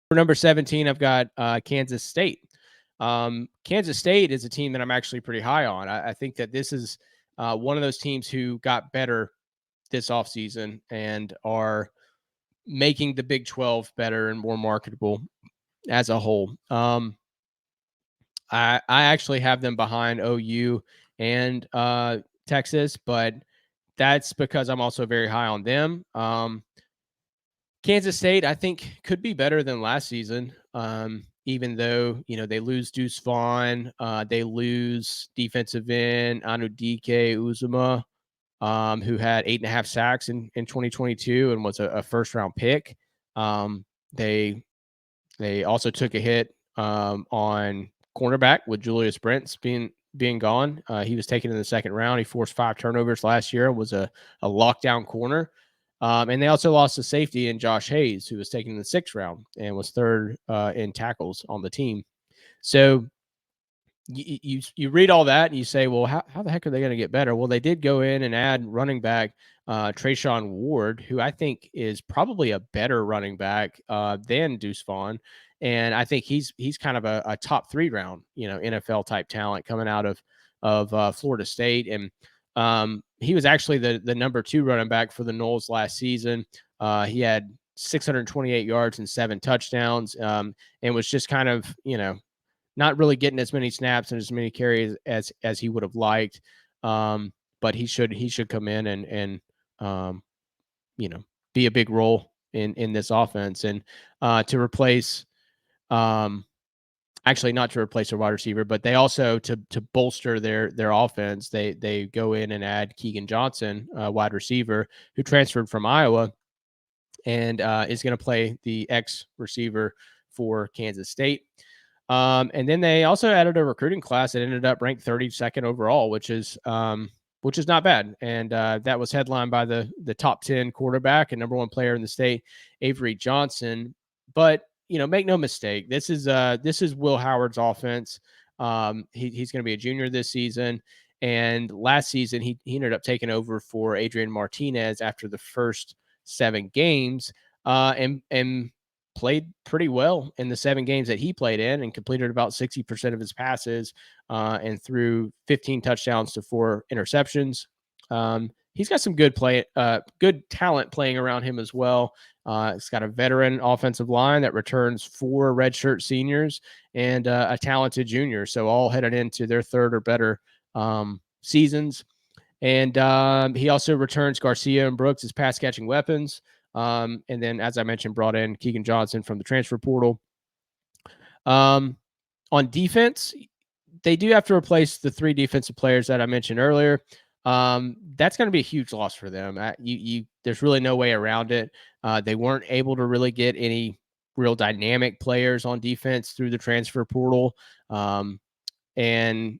For number 17, I've got Kansas State. Kansas State is a team that I'm actually pretty high on. I think that this is one of those teams who got better this offseason and are making the Big 12 better and more marketable as a whole. I actually have them behind OU and Texas, but that's because I'm also very high on them. Kansas State, I think, could be better than last season. Even though they lose Deuce Vaughn, they lose defensive end Anudike Uzuma, who had 8.5 sacks in 2022 and was a first round pick. They also took a hit on cornerback with Julius Brents being gone. He was taken in the second round. He forced 5 turnovers last year. Was a lockdown corner. And they also lost a safety in Josh Hayes, who was taken in the 6th round and was third in tackles on the team. So you read all that and you say, well, how the heck are they going to get better? Well, they did go in and add running back Trayshawn Ward, who I think is probably a better running back than Deuce Vaughn. And I think he's kind of a top 3 round, NFL type talent coming out of Florida State. And he was actually the number 2 running back for the Noles last season. He had 628 yards and 7 touchdowns, and was just kind of, not really getting as many snaps and as many carries as he would have liked. But he should come in and be a big role in this offense. And to replace, actually not to replace a wide receiver, but they also to bolster their offense, they go in and add Keegan Johnson, wide receiver, who transferred from Iowa and is going to play the X receiver for Kansas State. And then they also added a recruiting class that ended up ranked 32nd overall, which is not bad. And that was headlined by the top 10 quarterback and number 1 player in the state, Avery Johnson. But make no mistake, this is Will Howard's offense. He's going to be a junior this season, and last season he ended up taking over for Adrian Martinez after the first 7 games, and played pretty well in the 7 games that he played in, and completed about 60% of his passes, and threw 15 touchdowns to 4 interceptions. He's got some good talent playing around him as well. He's got a veteran offensive line that returns 4 redshirt seniors and a talented junior. So all headed into their 3rd or better seasons. And he also returns Garcia and Brooks as pass catching weapons. And then, as I mentioned, brought in Keegan Johnson from the transfer portal. On defense, they do have to replace the 3 defensive players that I mentioned earlier. That's going to be a huge loss for them. There's really no way around it. They weren't able to really get any real dynamic players on defense through the transfer portal. And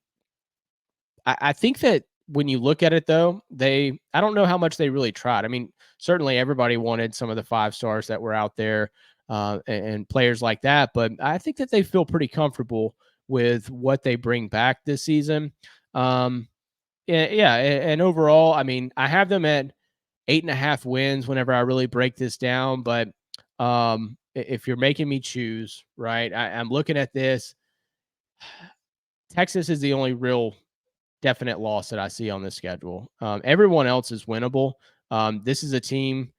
I think that when you look at it, though, I don't know how much they really tried. I mean, certainly everybody wanted some of the 5 stars that were out there and players like that. But I think that they feel pretty comfortable with what they bring back this season. Yeah. And overall, I mean, I have them at 8.5 wins whenever I really break this down. But if you're making me choose, right, I'm looking at this. Texas is the only real definite loss that I see on the schedule. Everyone else is winnable. This is a team,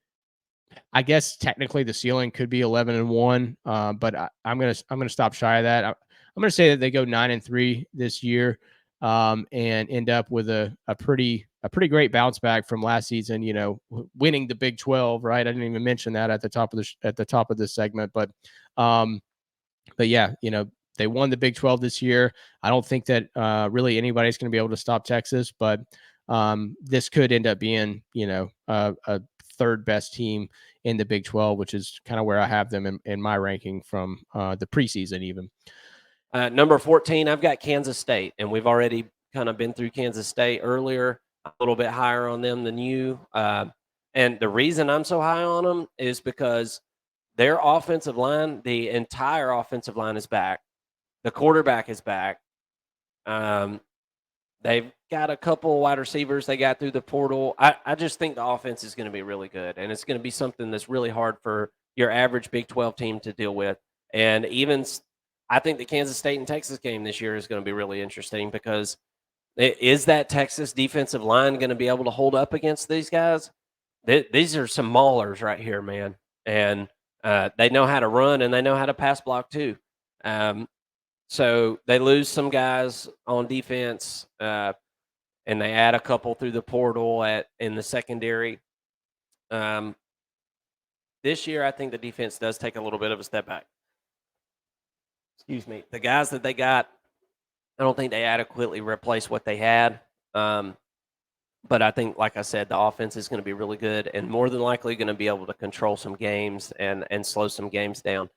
I guess technically the ceiling could be 11-1, but I'm gonna stop shy of that. I'm gonna say that they go 9-3 this year, and end up with a pretty great bounce back from last season. Winning the Big 12, right? I didn't even mention that at the top of this segment, but yeah, they won the Big 12 this year. I don't think that really anybody's going to be able to stop Texas, but this could end up being, a 3rd best team in the Big 12, which is kind of where I have them in my ranking from the preseason even. Number 14, I've got Kansas State, and we've already kind of been through Kansas State earlier, a little bit higher on them than you. And the reason I'm so high on them is because their offensive line, the entire offensive line is back. The quarterback is back. They've got a couple wide receivers they got through the portal. I just think the offense is going to be really good, and it's going to be something that's really hard for your average Big 12 team to deal with. And even I think the Kansas State and Texas game this year is going to be really interesting because is that Texas defensive line going to be able to hold up against these guys? These are some maulers right here, man. And they know how to run and they know how to pass block too. So they lose some guys on defense, and they add a couple through the portal in the secondary. This year, I think the defense does take a little bit of a step back. Excuse me. The guys that they got, I don't think they adequately replace what they had. But I think, like I said, the offense is going to be really good and more than likely going to be able to control some games and slow some games down.